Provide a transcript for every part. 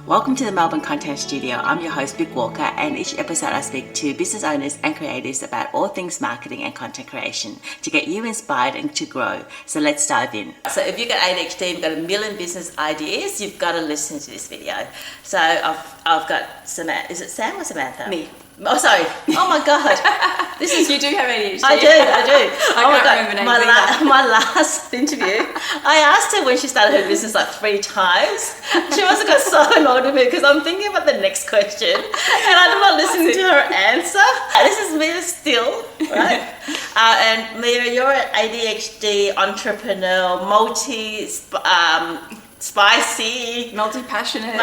Welcome to the Melbourne Content Studio. I'm your host, Vic Walker, and each episode I speak to business owners and creatives about all things marketing and content creation to get you inspired and to grow. So let's dive in. So if you've got ADHD and you've got a million business ideas, you've got to listen to this video. So I've got Samantha. Is it Sam or Samantha? Me. Oh, sorry. Oh my God. This is. You do have ADHD. I do. I can't remember names my last interview, I asked her when she started her business like 3 times. She must have got so annoyed with me because I'm thinking about the next question and I'm not listening to her answer. This is Mia Steele, right? And Mia, you're an ADHD entrepreneur, spicy, multi-passionate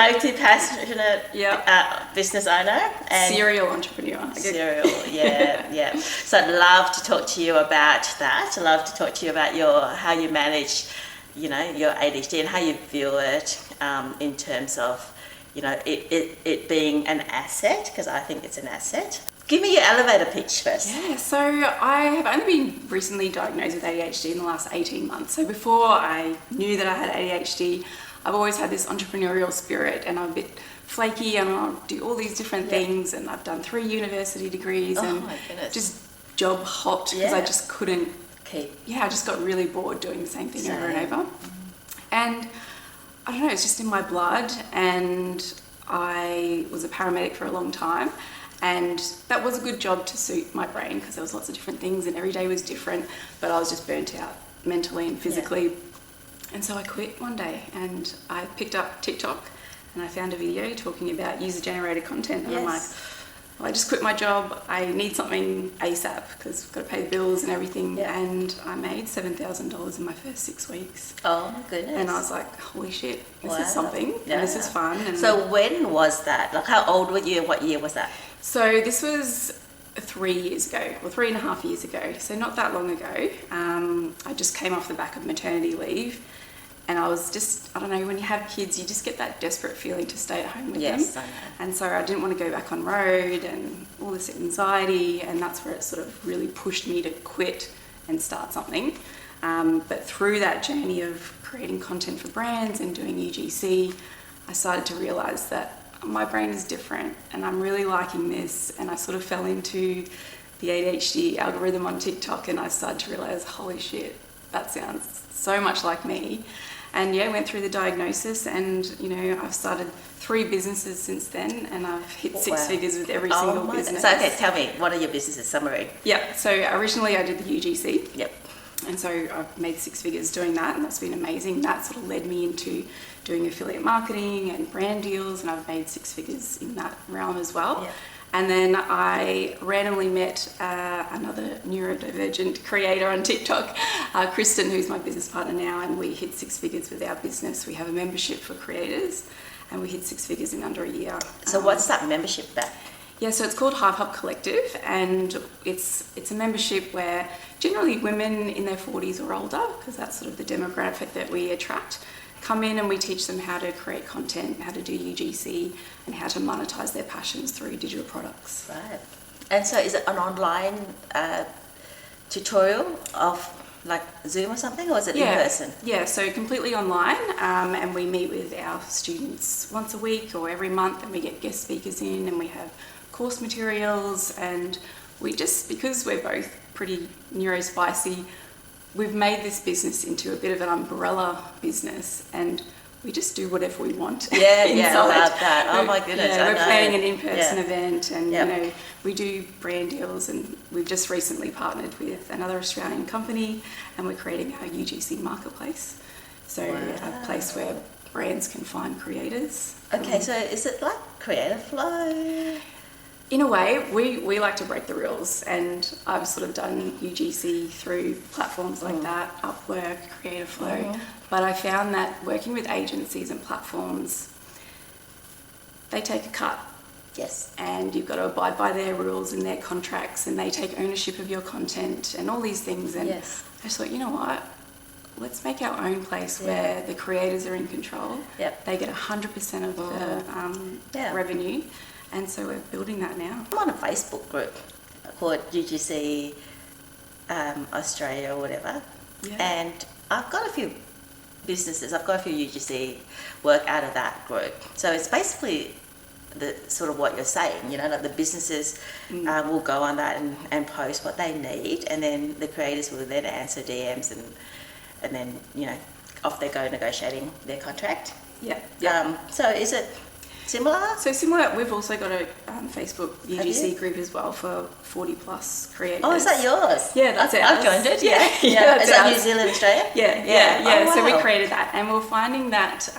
business owner and serial entrepreneur. Serial, yeah. So I'd love to talk to you about that. I'd love to talk to you about how you manage, your ADHD and how you view it in terms of, it being an asset, because I think it's an asset. Give me your elevator pitch first. Yeah, so I have only been recently diagnosed with ADHD in the last 18 months. So before I knew that I had ADHD, I've always had this entrepreneurial spirit and I'm a bit flaky and I'll do all these different things, and I've done 3 university degrees and just job hopped because I just couldn't keep. I just got really bored doing the same thing over and over. And I don't know, it's just in my blood, and I was a paramedic for a long time. And that was a good job to suit my brain because there was lots of different things and every day was different, but I was just burnt out mentally and physically. Yeah. And so I quit one day and I picked up TikTok and I found a video talking about user-generated content. And I'm like, well, I just quit my job. I need something ASAP because I've got to pay the bills and everything. Yeah. And I made $7,000 in my first 6 weeks. Oh my goodness. And I was like, holy shit, this is something. Yeah. And this is fun. And so when was that? Like, how old were you and what year was that? So this was 3 years ago, or 3.5 years ago, so not that long ago. I just came off the back of maternity leave, and I was just, I don't know, when you have kids, you just get that desperate feeling to stay at home with them. I know. And so I didn't want to go back on road and all this anxiety, and that's where it sort of really pushed me to quit and start something. But through that journey of creating content for brands and doing UGC, I started to realise that my brain is different and I'm really liking this, and I sort of fell into the ADHD algorithm on TikTok and I started to realise, holy shit, that sounds so much like me. And went through the diagnosis, and I've started 3 businesses since then, and I've hit 6 figures with every single business. So okay, tell me, what are your businesses summary? Yeah, so originally I did the UGC. Yep. And so I've made 6 figures doing that, and that's been amazing. That sort of led me into doing affiliate marketing and brand deals, and I've made 6 figures in that realm as well. Yeah. And then I randomly met another neurodivergent creator on TikTok, Kristen, who's my business partner now, and we hit 6 figures with our business. We have a membership for creators, and we hit 6 figures in under a year. So what's that membership about? Yeah, so it's called Hive Hub Collective, and it's a membership where generally women in their 40s or older, because that's sort of the demographic that we attract, come in and we teach them how to create content, how to do UGC, and how to monetize their passions through digital products. Right. And so is it an online tutorial of like Zoom or something, or is it in person? Yeah, so completely online, and we meet with our students once a week or every month, and we get guest speakers in, and we have course materials, and we just, because we're both pretty neurospicy, we've made this business into a bit of an umbrella business, and we just do whatever we want. Yeah, I love that. Oh my goodness. We're planning an in-person event, and we do brand deals, and we've just recently partnered with another Australian company, and we're creating our UGC marketplace. So a place where brands can find creators. Okay, so is it like Creative Flow? In a way, we like to break the rules, and I've sort of done UGC through platforms like that, Upwork, Creative Flow, but I found that working with agencies and platforms, they take a cut. Yes. And you've got to abide by their rules and their contracts, and they take ownership of your content and all these things. And I just thought, you know what? Let's make our own place where the creators are in control. Yep. They get 100% of the revenue. And so we're building that now. I'm on a Facebook group called UGC Australia or whatever. Yeah. And I've got a few businesses. I've got a few UGC work out of that group. So it's basically the sort of what you're saying, you know, like the businesses will go on that and post what they need, and then the creators will then answer DMs and then, you know, off they go negotiating their contract. Yeah. So is it similar? So similar, we've also got a Facebook UGC group as well for 40 plus creators. Oh, is that yours? Yeah, that's it. I've joined it. Yeah. That's Is that ours. New Zealand, Australia? Yeah. Oh, So we wow. created that, and we're finding that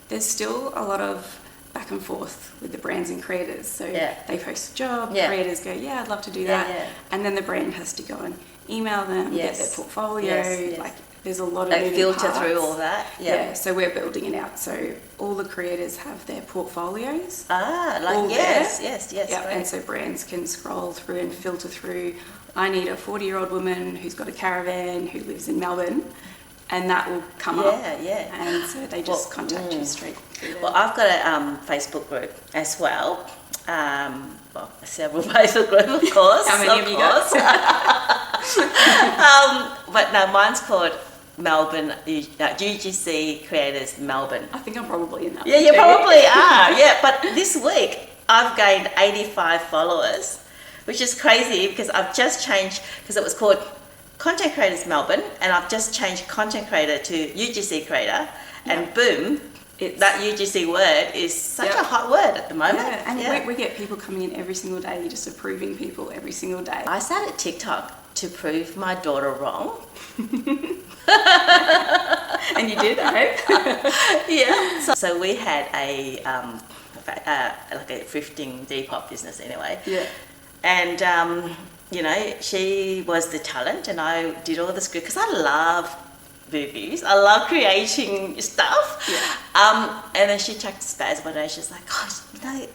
there's still a lot of back and forth with the brands and creators. So they post a job, creators go, yeah, I'd love to do that. And then the brand has to go and email them, get their portfolio. Like there's a lot of moving filter parts. through all that. Yeah, so we're building it out. So all the creators have their portfolios. Like yes. Yeah, Great. and so brands can scroll through and filter through. I need a 40-year-old woman who's got a caravan who lives in Melbourne, and that will come up. And so they just contact you straight through there. Well, I've got a Facebook group as well. Several Facebook groups, of course. How many have you got? But no, mine's called Melbourne UGC Creators Melbourne. I think I'm probably in that. Yeah, you probably are. Yeah, but this week I've gained 85 followers, which is crazy because I've just changed, because it was called Content Creators Melbourne, and I've just changed Content Creator to UGC Creator, and boom, that UGC word is such a hot word at the moment. And we get people coming in every single day. You're just approving people every single day. I started TikTok to prove my daughter wrong. And you did, eh? Yeah. So we had like a thrifting Depop business anyway. Yeah. And you know, she was the talent, and I did all the script because I love movies. I love creating stuff. Yeah. And then she checked spaz one day. She's like, "Gosh, you know,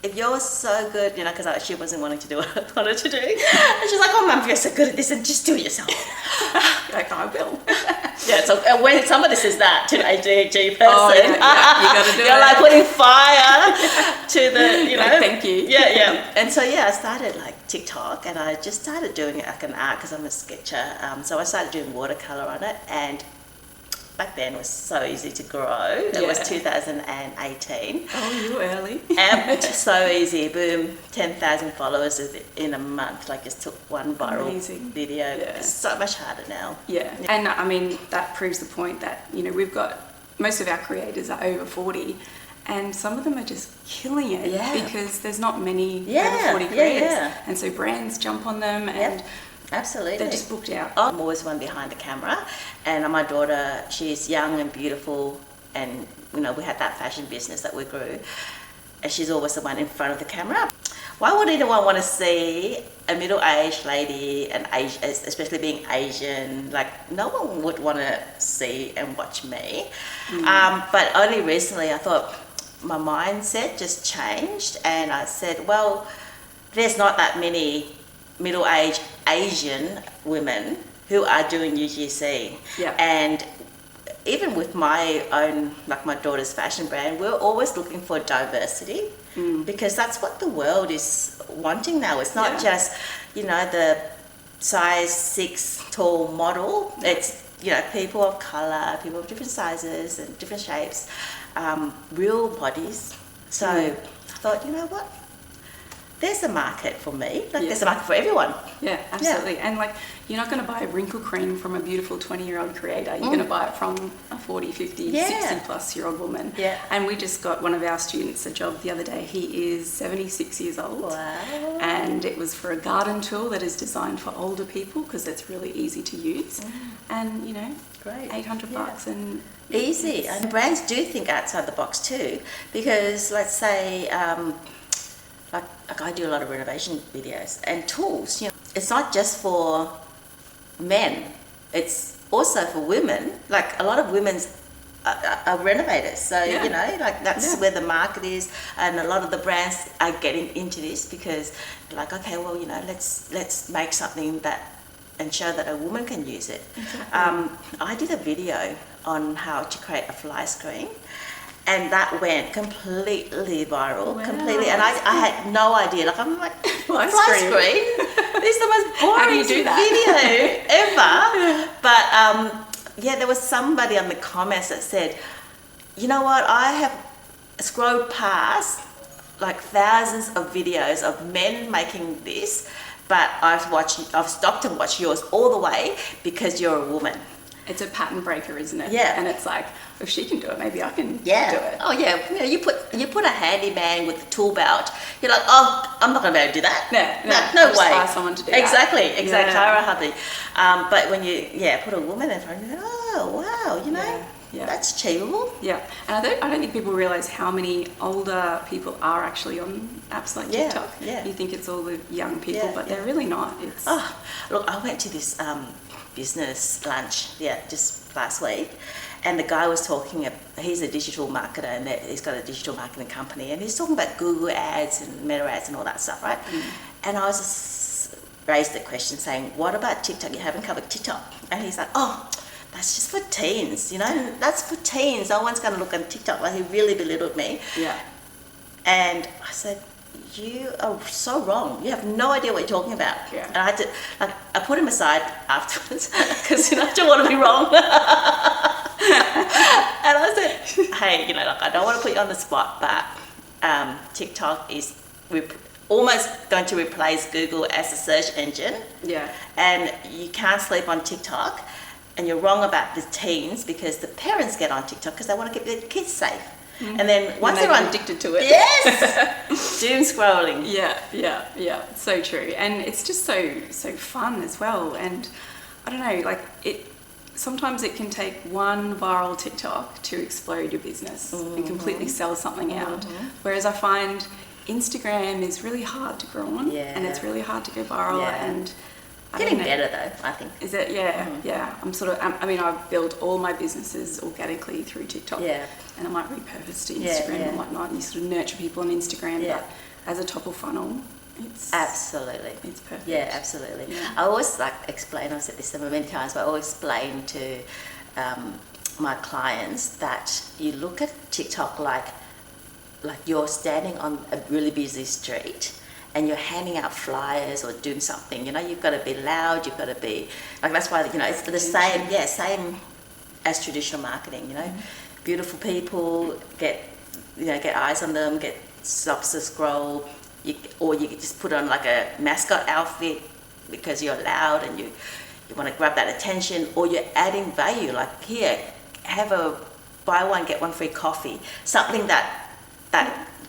if you're so good, you know," because she wasn't wanting to do what I wanted to do. And she's like, "Oh, Mum, you're so good at this, and just do it yourself." Like, I will. Yeah. So when somebody says that to an ADHD person, you got to do you're it. like putting fire to the, you know. Like, thank you. Yeah. And so I started like TikTok, and I just started doing it like an art because I'm a sketcher. So I started doing watercolor on it, and back then it was so easy to grow. It was 2018. Oh, you were early. And so easy, boom, 10,000 followers in a month. Like just took one viral video. It's so much harder now. Yeah, and I mean that proves the point that, you know, we've got most of our creators are over 40, and some of them are just killing it because there's not many over 40 creators, and so brands jump on them and. Absolutely. They're just booked out. I'm always one behind the camera, and my daughter, she's young and beautiful, and you know, we had that fashion business that we grew, and she's always the one in front of the camera. Why would anyone want to see a middle-aged lady, and especially being Asian? Like, no one would want to see and watch me. But only recently I thought my mindset just changed, and I said, well, there's not that many middle-aged Asian women who are doing UGC. And even with my own, like my daughter's fashion brand, we're always looking for diversity because that's what the world is wanting now. It's not just, you know, the size 6 tall model. It's, you know, people of colour, people of different sizes and different shapes, real bodies. So I thought, you know what? There's a market for me. Like there's a market for everyone. Yeah, absolutely. And like, you're not going to buy wrinkle cream from a beautiful 20-year-old creator. You're going to buy it from a 40, 50, 60 plus year old woman. Yeah. And we just got one of our students a job the other day. He is 76 years old. Wow. And it was for a garden tool that is designed for older people because it's really easy to use. And, you know, great. $800 and easy. And brands do think outside the box too, because let's say like I do a lot of renovation videos and tools, you know, it's not just for men, it's also for women. Like a lot of women's are renovators, so you know, like that's where the market is, and a lot of the brands are getting into this because they're like, okay, well, you know, let's make something that and show that a woman can use it. I did a video on how to create a fly screen, and that went completely viral, completely. And I had no idea. Like, I'm like, fly screen? This is the most boring video ever. But yeah, there was somebody on the comments that said, you know what, I have scrolled past like thousands of videos of men making this, but I've stopped and watched yours all the way because you're a woman. It's a pattern breaker, isn't it? Yeah. And it's like, if she can do it, maybe I can do Yeah. it. Oh yeah. You know, you put a handyman with a tool belt. You're like, oh, I'm not gonna be able to do that. No, no I'll just way. hire someone to do that. Exactly. Yeah. Hire a hubby. But when you put a woman in front, you go, oh wow, you know, that's achievable. Yeah, and I don't think people realise how many older people are actually on apps like TikTok. Yeah. You think it's all the young people, Yeah, but they're really not. It's Look, I went to this business lunch, just last week, and the guy was talking. He's a digital marketer, and he's got a digital marketing company, and he's talking about Google ads and Meta ads and all that stuff, right? And I was just raised the question, saying, "What about TikTok? You haven't covered TikTok." And he's like, "Oh, that's just for teens, you know. That's for teens. No one's going to look on TikTok." Like, he really belittled me. Yeah. And I said, you are so wrong. You have no idea what you're talking about. Yeah. And I had to, like, I put him aside afterwards because, you know, I don't want to be wrong. And I said, hey, you know, like, I don't want to put you on the spot, but TikTok is almost going to replace Google as a search engine. Yeah. And you can't sleep on TikTok. And you're wrong about the teens because the parents get on TikTok because they want to keep their kids safe. And then once they're addicted to it. Yes! Doom scrolling. Yeah. So true. And it's just so fun as well. And I don't know, like sometimes it can take one viral TikTok to explode your business and completely sell something out. Whereas I find Instagram is really hard to grow on and it's really hard to go viral and getting better though, I think. Is it? Yeah. I'm sort of, I mean, I've built all my businesses organically through TikTok. Yeah. And I might repurpose to Instagram and whatnot. And you sort of nurture people on Instagram, but as a top of funnel, it's... Absolutely. It's perfect. Yeah, absolutely. Yeah. I always explain, I've said this many times, but I always explain to my clients that you look at TikTok like you're standing on a really busy street and you're handing out flyers or doing something, you know, you've got to be loud, you've got to be, like, that's why, you know, it's the same as traditional marketing, you know. Beautiful people, get eyes on them, get stops to scroll, or you just put on like a mascot outfit because you're loud and you want to grab that attention, or you're adding value, like, here, have a buy one, get one free coffee, something that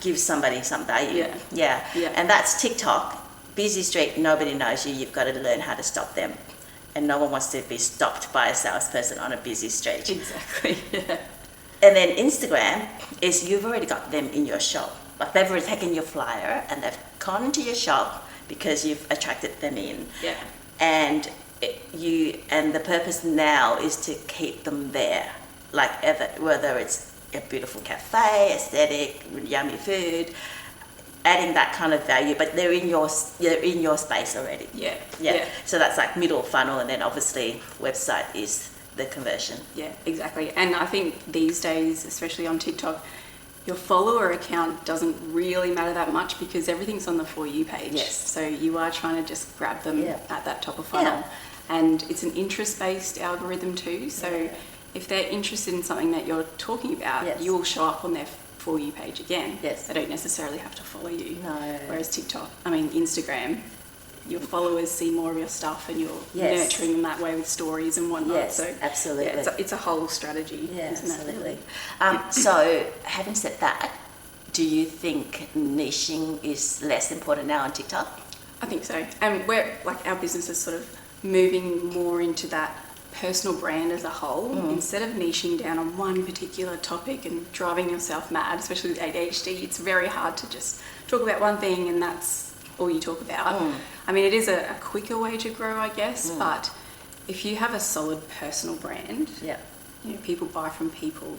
gives somebody some value. Yeah. And that's TikTok. Busy street, nobody knows you. You've got to learn how to stop them. And no one wants to be stopped by a salesperson on a busy street. Exactly, yeah. And then Instagram is you've already got them in your shop. Like, they've already taken your flyer and they've gone into your shop because you've attracted them in. Yeah. And the purpose now is to keep them there. Like, whether it's a beautiful cafe, aesthetic, yummy food, adding that kind of value, but they're in your space already. Yeah. So that's like middle funnel, and then obviously website is the conversion. Yeah, exactly. And I think these days, especially on TikTok, your follower account doesn't really matter that much because everything's on the For You page. Yes. So you are trying to just grab them at that top of funnel. And it's an interest-based algorithm too. So if they're interested in something that you're talking about, you will show up on their For You page again. Yes. They don't necessarily have to follow you. No. Whereas Instagram, your followers see more of your stuff and you're nurturing them that way with stories and whatnot. Yes, so absolutely. Yeah, it's a whole strategy, isn't absolutely. it? So having said that, do you think niching is less important now on TikTok? I think so. And our business is sort of moving more into that personal brand as a whole. Instead of niching down on one particular topic and driving yourself mad, especially with ADHD, it's very hard to just talk about one thing and that's all you talk about. I mean, it is a quicker way to grow, I guess, but if you have a solid personal brand, people buy from people,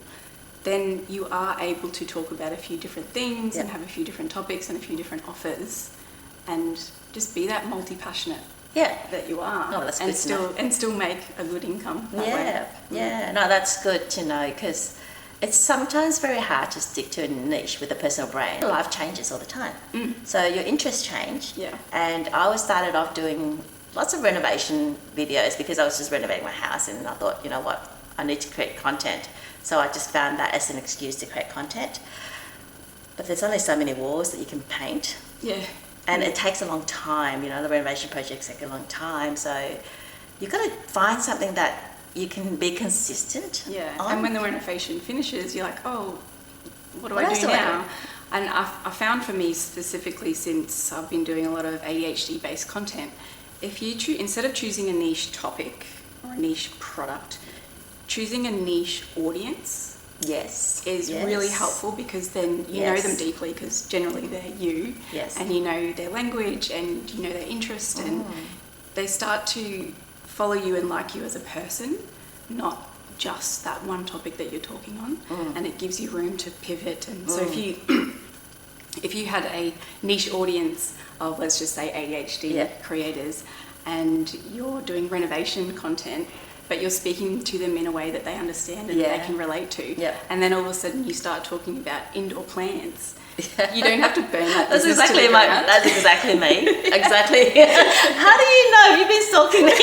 then you are able to talk about a few different things and have a few different topics and a few different offers and just be that multi-passionate that you are. Oh, that's good to know. And still make a good income that way. No, that's good to know because it's sometimes very hard to stick to a niche with a personal brand. Life changes all the time. So your interests change. Yeah. And I always started off doing lots of renovation videos because I was just renovating my house and I thought, you know what, I need to create content. So I just found that as an excuse to create content. But there's only so many walls that you can paint. Yeah. And it takes a long time, the renovation projects take a long time. So you've got to find something that you can be consistent on. And when the renovation finishes, you're like, oh, what do I do now? And I found for me specifically, since I've been doing a lot of ADHD-based content, if you instead of choosing a niche topic or a niche product, choosing a niche audience is really helpful, because then you know them deeply, because generally they're you, and you know their language and you know their interest, and they start to follow you and like you as a person, not just that one topic that you're talking on. And it gives you room to pivot. And so if you had a niche audience of, let's just say, ADHD creators, and you're doing renovation content, but you're speaking to them in a way that they understand and they can relate to. And then all of a sudden you start talking about indoor plants. You don't have to burn that. That's exactly that's exactly me. Exactly. How do you know? You've been stalking me.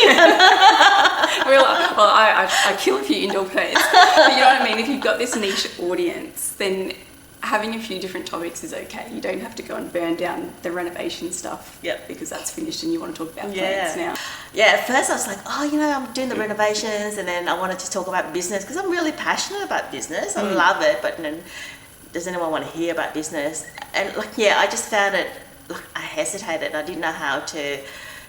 Well, I kill a few indoor plants. But you know what I mean? If you've got this niche audience, then having a few different topics is okay. You don't have to go and burn down the renovation stuff because that's finished and you want to talk about plants now. Yeah, at first I was like, I'm doing the renovations, and then I wanted to talk about business because I'm really passionate about business. I love it, but then does anyone want to hear about business? And I just found it, I hesitated. I didn't know how to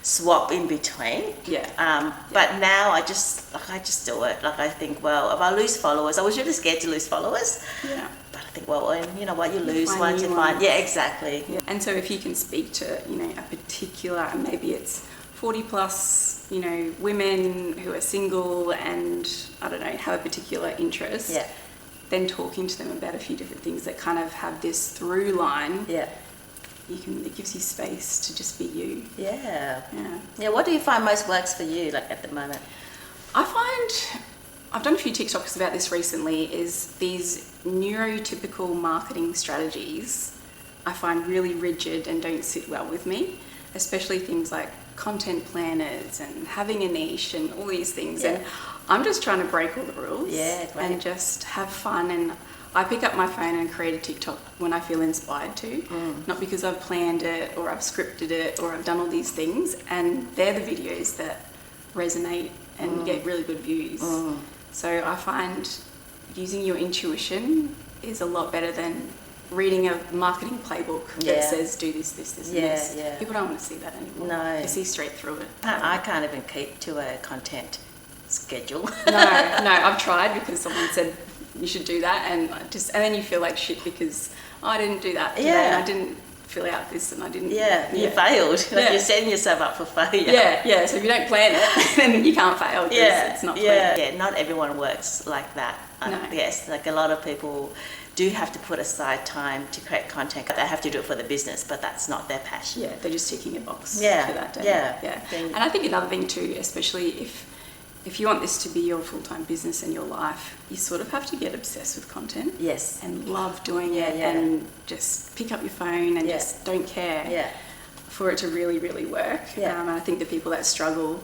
swap in between. But now I just do it. I think, well, if I lose followers, I was really scared to lose followers. But I think, well, you know what, you lose once, you find. Yeah, exactly. And so if you can speak to, a particular, and maybe it's 40 plus, women who are single and, I don't know, have a particular interest. Then talking to them about a few different things that kind of have this through line. It gives you space to just be you. What do you find most works for you, at the moment? I find, I've done a few TikToks about this recently, is these neurotypical marketing strategies I find really rigid and don't sit well with me, especially things like content planners and having a niche and all these things. And I'm just trying to break all the rules and just have fun. And I pick up my phone and create a TikTok when I feel inspired to, not because I've planned it or I've scripted it or I've done all these things. And they're the videos that resonate and get really good views. So I find using your intuition is a lot better than reading a marketing playbook that says do this, this, this, and this. People don't want to see that anymore. No. They see straight through it. I can't even keep to a content schedule. No, I've tried because someone said you should do that, and then you feel like shit because I didn't do that today, and I didn't fill out this, and I didn't. You failed. You're setting yourself up for failure. So if you don't plan it, then you can't fail because it's not planned. Not everyone works like that. Yes, a lot of people do have to put aside time to create content. They have to do it for the business, but that's not their passion. They're just ticking a box for that day. And I think another thing too, especially if you want this to be your full-time business and your life, you sort of have to get obsessed with content. And love doing it and just pick up your phone and just don't care for it to really, really work. And I think the people that struggle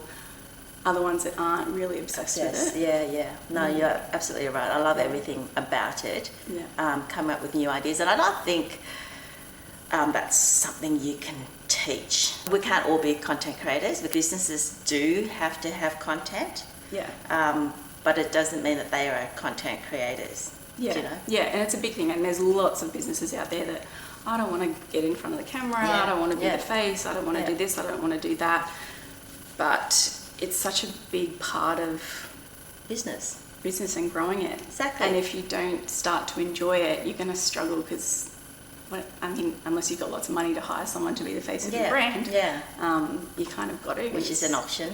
are the ones that aren't really obsessed with it. No, you're absolutely right. I love everything about it. Come up with new ideas. And I don't think that's something you can teach. We can't all be content creators. The businesses do have to have content. But it doesn't mean that they are content creators. And it's a big thing. And there's lots of businesses out there that I don't want to get in front of the camera. I don't want to be the face. I don't want to do this. I don't want to do that. But it's such a big part of business and growing it. Exactly. And if you don't start to enjoy it, you're going to struggle because, unless you've got lots of money to hire someone to be the face of your brand, you kind of got to. Which is an option.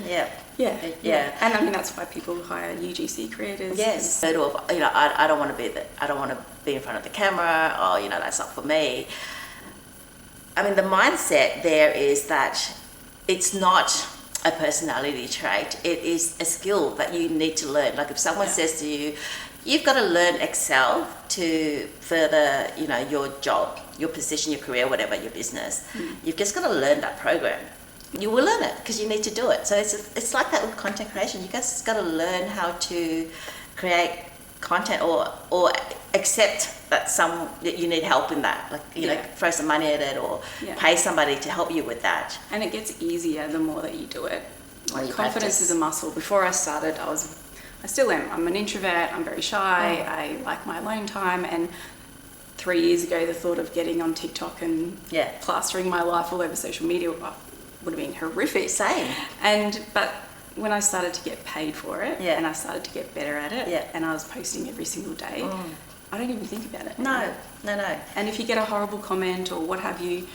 And that's why people hire UGC creators. I don't want to be in front of the camera. That's not for me. The mindset there is that it's not a personality trait. It is a skill that you need to learn. If someone says to you, you've got to learn Excel to further, your job, your position, your career, whatever, your business. You've just got to learn that program. You will learn it because you need to do it. So it's like that with content creation. You just got to learn how to create content or accept that you need help in that, like you know, throw some money at it or pay somebody to help you with that. And it gets easier the more that you do it. Like confidence practice. is a muscle. Before I started, I still am. I'm an introvert. I'm very shy. I like my alone time. And 3 years ago, the thought of getting on TikTok and plastering my life all over social media would have been horrific. Same. But when I started to get paid for it and I started to get better at it and I was posting every single day, I don't even think about it. No. And if you get a horrible comment or what have you,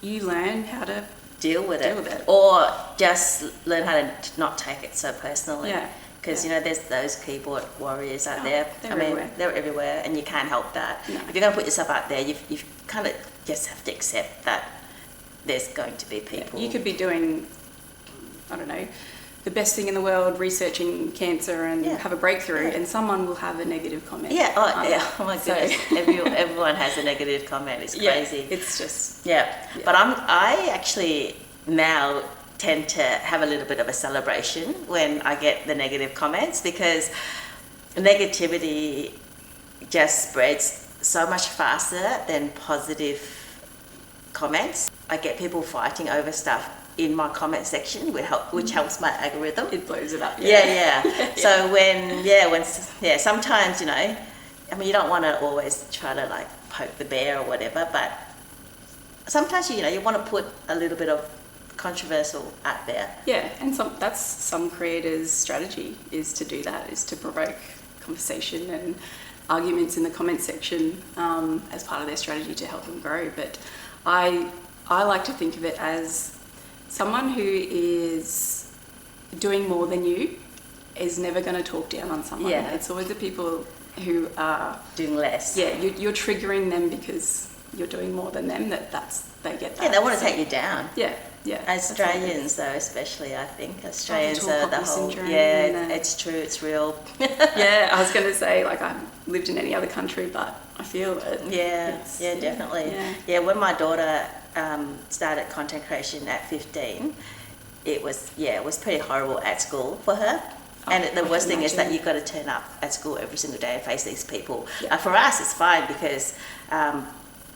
you learn how to deal with it. Or just learn how to not take it so personally. Yeah. Because, you know, there's those keyboard warriors out there. Everywhere. They're everywhere and you can't help that. No. If you're going to put yourself out there, you've kind of just have to accept that there's going to be people. You could be doing, I don't know, the best thing in the world, researching cancer and have a breakthrough, and someone will have a negative comment. Oh my goodness. Everyone has a negative comment. It's crazy. It's just... But I actually now tend to have a little bit of a celebration when I get the negative comments, because negativity just spreads so much faster than positive comments. I get people fighting over stuff in my comment section, which helps my algorithm. It blows it up. So sometimes, you know, I mean, you don't want to always try to like poke the bear or whatever, but sometimes, you know, you want to put a little bit of controversial out there. Yeah, and that's some creators' strategy, is to do that, is to provoke conversation and arguments in the comment section as part of their strategy to help them grow. But I like to think of it as someone who is doing more than you is never going to talk down on someone. Yeah. It's always the people who are doing less. Yeah, you're triggering them because you're doing more than them. They get that. Yeah, they want to take you down. Yeah. Australians, though, especially, I think Australians are the whole. Syndrome, it's true. It's real. Yeah, I was going to say, like, I haven't lived in any other country, but I feel it. Yeah, definitely. Yeah, when my daughter started content creation at 15, it was pretty horrible at school for her. And the worst thing is that you've got to turn up at school every single day and face these people. For us, it's fine because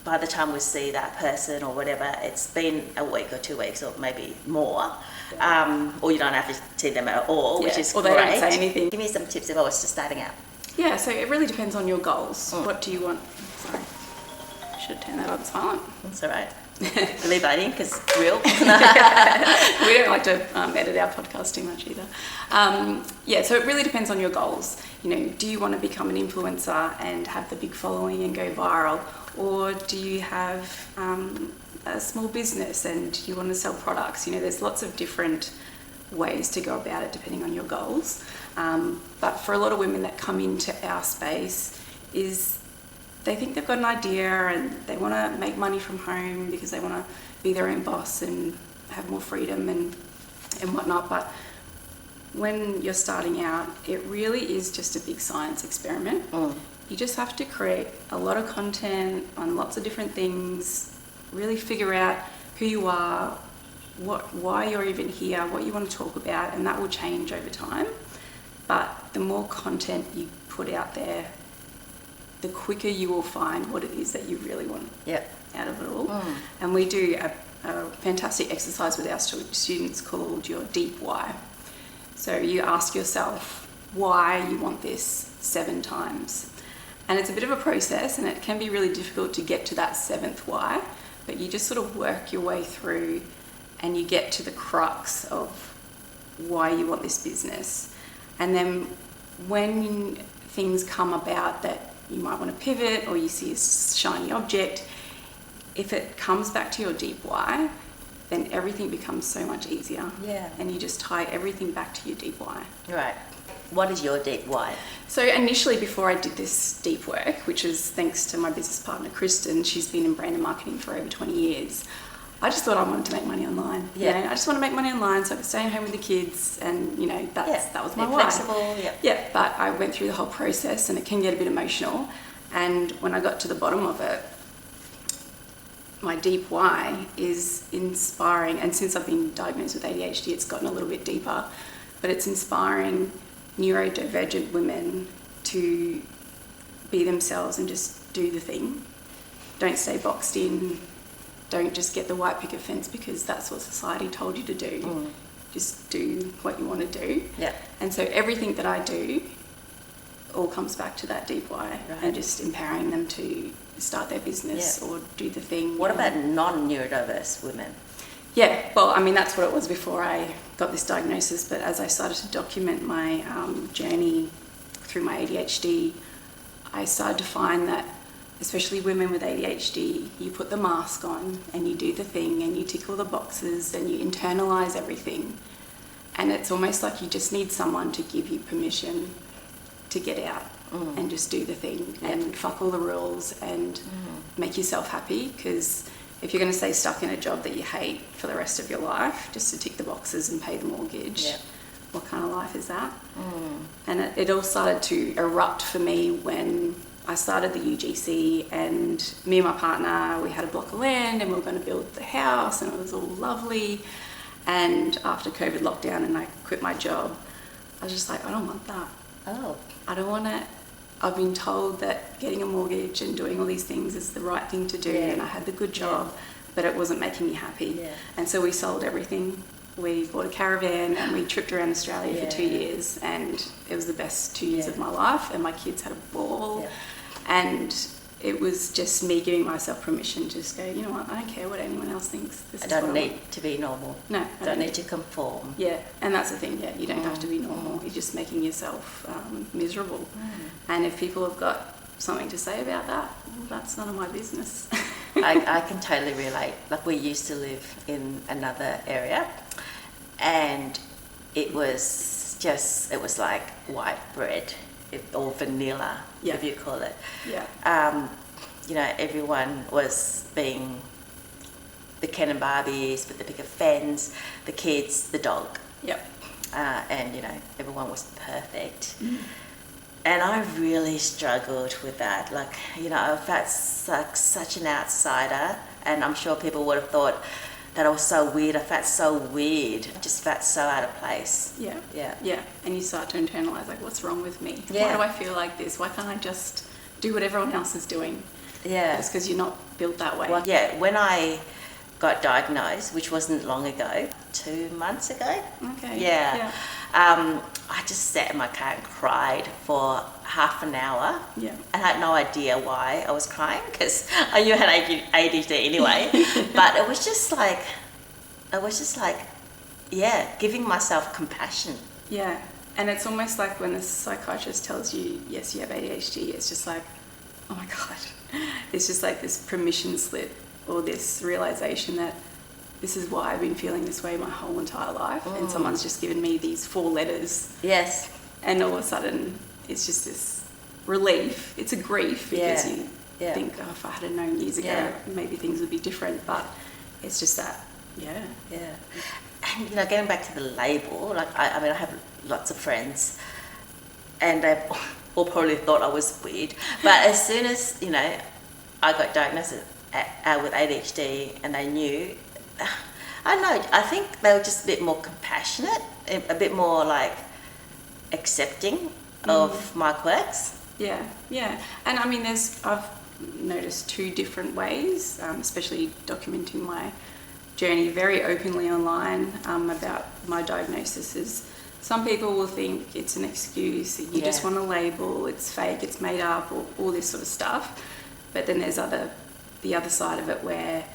by the time we see that person or whatever, it's been a week or 2 weeks or maybe more. Or you don't have to see them at all, which is or great. They don't say anything. Give me some tips if I was just starting out. Yeah, so it really depends on your goals. What do you want? Sorry, I should turn that on silent. That's all right. Leave that in because it's real. We don't like to edit our podcast too much either. So it really depends on your goals. You know, do you want to become an influencer and have the big following and go viral? Or do you have a small business and you want to sell products? You know, there's lots of different ways to go about it depending on your goals. But for a lot of women that come into our space they think they've got an idea and they want to make money from home because they want to be their own boss and have more freedom and whatnot. But when you're starting out, it really is just a big science experiment. You just have to create a lot of content on lots of different things, really figure out who you are, why you're even here, what you want to talk about, and that will change over time. But the more content you put out there, the quicker you will find what it is that you really want out of it all. And we do a fantastic exercise with our students called your deep why. So you ask yourself why you want this 7 times. And it's a bit of a process and it can be really difficult to get to that 7th why, but you just sort of work your way through and you get to the crux of why you want this business. And then when things come about that you might want to pivot or you see a shiny object, if it comes back to your deep why, then everything becomes so much easier. Yeah. And you just tie everything back to your deep why. Right. What is your deep why? So initially, before I did this deep work, which is thanks to my business partner, Kristen, she's been in brand and marketing for over 20 years, I just thought I wanted to make money online. Yeah. You know, I just want to make money online so I could stay home with the kids and, you know, that was my why. Flexible, Yeah, but I went through the whole process and it can get a bit emotional. And when I got to the bottom of it, my deep why is inspiring. And since I've been diagnosed with ADHD, it's gotten a little bit deeper, but it's inspiring neurodivergent women to be themselves and just do the thing. Don't stay boxed in. Don't just get the white picket fence because that's what society told you to do. Just do what you want to do. Yeah. And so everything that I do all comes back to that deep why, and just empowering them to start their business or do the thing. What about non-neurodiverse women? Yeah, well, I mean, that's what it was before I got this diagnosis, but as I started to document my journey through my ADHD, I started to find that especially women with ADHD, you put the mask on and you do the thing and you tick all the boxes and you internalize everything. And it's almost like you just need someone to give you permission to get out and just do the thing and fuck all the rules and make yourself happy. Because if you're going to stay stuck in a job that you hate for the rest of your life, just to tick the boxes and pay the mortgage, what kind of life is that? And it all started to erupt for me when I started the UGC, and me and my partner, we had a block of land and we were going to build the house and it was all lovely. And after COVID lockdown and I quit my job, I was just like, I don't want that. I don't want it. I've been told that getting a mortgage and doing all these things is the right thing to do, and I had the good job, but it wasn't making me happy. And so we sold everything. We bought a caravan and we tripped around Australia for 2 years, and it was the best 2 years of my life, and my kids had a ball. And it was just me giving myself permission to just go, you know what, I don't care what anyone else thinks. I don't need to be normal. No. I don't need to conform. Yeah, and that's the thing, you don't have to be normal. You're just making yourself miserable. And if people have got something to say about that, well, that's none of my business. I can totally relate. Like, we used to live in another area, and it was like white bread or vanilla, if you call it. You know, everyone was being the Ken and Barbies with the picket fence, the kids, the dog. And, you know, everyone was perfect. And I really struggled with that. Like, you know, I felt like such an outsider, and I'm sure people would have thought that I was so weird. I felt so weird. I just felt so out of place. And you start to internalize, like, what's wrong with me? Why do I feel like this? Why can't I just do what everyone else is doing? It's because you're not built that way. Well, when I got diagnosed, which wasn't long ago, 2 months ago. I just sat in my car and cried for half an hour. And I had no idea why I was crying, because I knew I had ADHD anyway. But it was just like, giving myself compassion. And it's almost like when the psychiatrist tells you, yes, you have ADHD, it's just like, oh my God. It's just like this permission slip, or this realization that this is why I've been feeling this way my whole entire life, and someone's just given me these 4 letters. And all of a sudden, it's just this relief. It's a grief because you think, oh, if I had known years ago, maybe things would be different. But it's just that, And, you know, getting back to the label, like, I mean, I have lots of friends, and they've all probably thought I was weird. But as soon as, you know, I got diagnosed with ADHD, and they knew, I don't know, I think they were just a bit more compassionate, a bit more like accepting of my quirks. And I mean, I've noticed 2 different ways, especially documenting my journey very openly online about my diagnosis. Is some people will think it's an excuse, you just want a label, it's fake, it's made up, or all this sort of stuff. But then there's the other side of it, where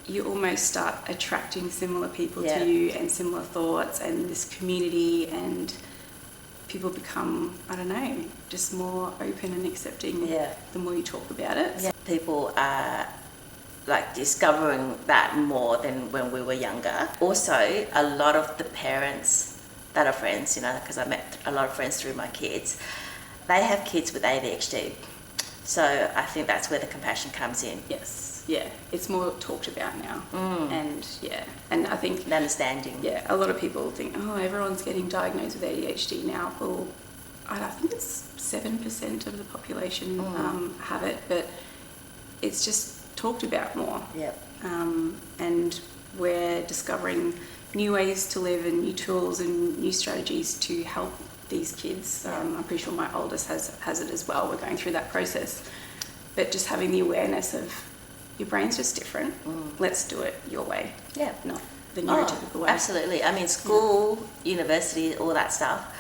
you almost start attracting similar people to you and similar thoughts and this community, and people become, I don't know, just more open and accepting the more you talk about it. People are like discovering that more than when we were younger. Also, a lot of the parents that are friends, you know, because I met a lot of friends through my kids, they have kids with ADHD. So I think that's where the compassion comes in. It's more talked about now. And I think the understanding. A lot of people think, oh, everyone's getting diagnosed with ADHD now. Well, I think it's 7% of the population have it, but it's just talked about more. And we're discovering new ways to live and new tools and new strategies to help these kids. I'm pretty sure my oldest has it as well. We're going through that process. But just having the awareness of your brain's just different. Let's do it your way. Yeah. Not the neurotypical way. Absolutely. I mean, school, university, all that stuff,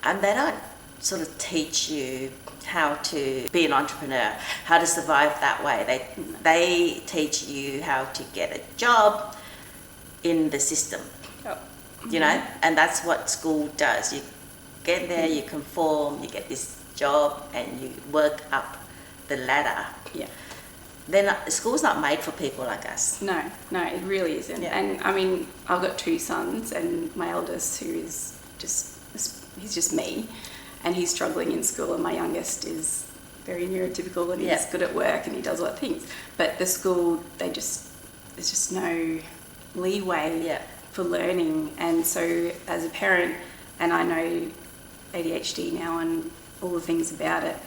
and they don't sort of teach you how to be an entrepreneur, how to survive that way. They teach you how to get a job in the system, you know, and that's what school does. You get there, you conform, you get this job, and you work up the ladder. Yeah. Then school's not made for people like us. No, it really isn't. Yeah. And I mean, I've got 2 sons, and my eldest, who is he's just me, and he's struggling in school, and my youngest is very neurotypical, and he's good at work, and he does a lot of things. But the school, there's just no leeway for learning. And so as a parent, and I know ADHD now and all the things about it,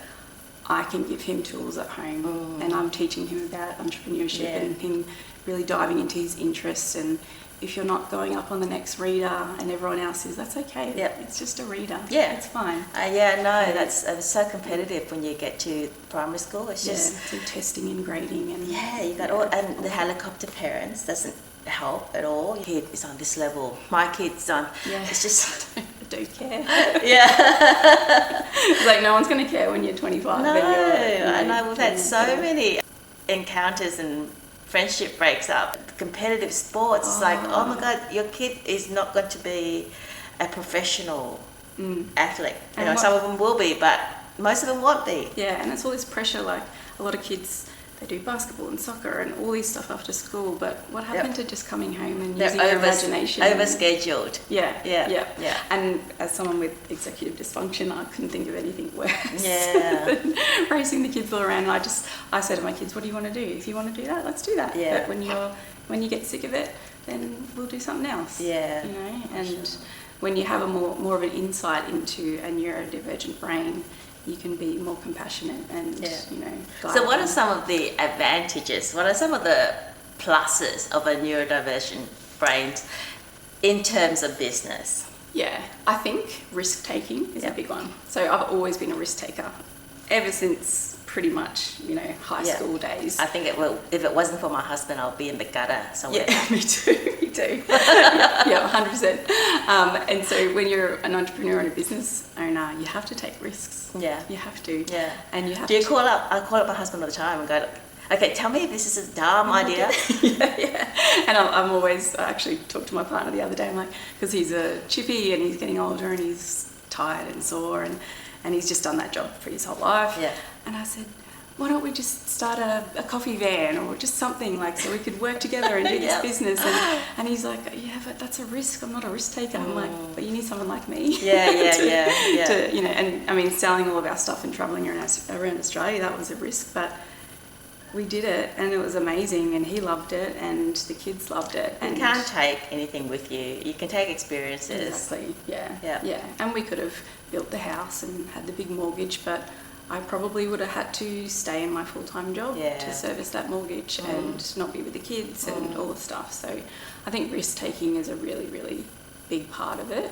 I can give him tools at home, and I'm teaching him about entrepreneurship and him really diving into his interests. And if you're not going up on the next reader and everyone else is, that's okay. It's just a reader. It's fine. That's so competitive when you get to primary school. It's just it's all testing and grading and you got all, and the helicopter parents doesn't help at all. Your kid is on this level. My kid's on. It's just I don't care. Yeah. It's like no one's going to care when you're 25. No, and I know we've had so many encounters and friendship breaks up. Competitive sports, it's like, oh my God, your kid is not going to be a professional athlete. You know, some of them will be, but most of them won't be. Yeah, and it's all this pressure. Like a lot of kids, they do basketball and soccer and all these stuff after school. But what happened to just coming home and using your imagination? Overscheduled. Yeah. And as someone with executive dysfunction, I couldn't think of anything worse than racing the kids all around. And I said to my kids, "What do you want to do? If you want to do that, let's do that. Yeah. But when you get sick of it, then we'll do something else." Yeah. You know, and when you have a more of an insight into a neurodivergent brain, you can be more compassionate and, you know, guide So what them. are some of the advantages? What are some of the pluses of a neurodivergent brain in terms of business? Yeah, I think risk-taking is a big one. So I've always been a risk-taker ever since pretty much, you know, high school days. I think if it wasn't for my husband, I'll be in the gutter somewhere. Yeah, me too. Yeah, 100%. And so when you're an entrepreneur and a business owner, you have to take risks. Yeah. You have to. Yeah. And you have I call up my husband all the time and go, okay, tell me if this is a dumb idea. And I actually talked to my partner the other day, I'm like, because he's a chippy and he's getting older and he's tired and sore and he's just done that job for his whole life. Yeah. And I said, why don't we just start a coffee van or just something like so we could work together and do this business? And he's like, yeah, but that's a risk. I'm not a risk taker. I'm like, but you need someone like me. To, you know, and I mean, selling all of our stuff and traveling around Australia, that was a risk, but we did it and it was amazing and he loved it and the kids loved it. And you can't take anything with you. You can take experiences. Exactly, yeah. And we could have built the house and had the big mortgage, but I probably would have had to stay in my full-time job to service that mortgage and not be with the kids and all the stuff. So I think risk-taking is a really, really big part of it.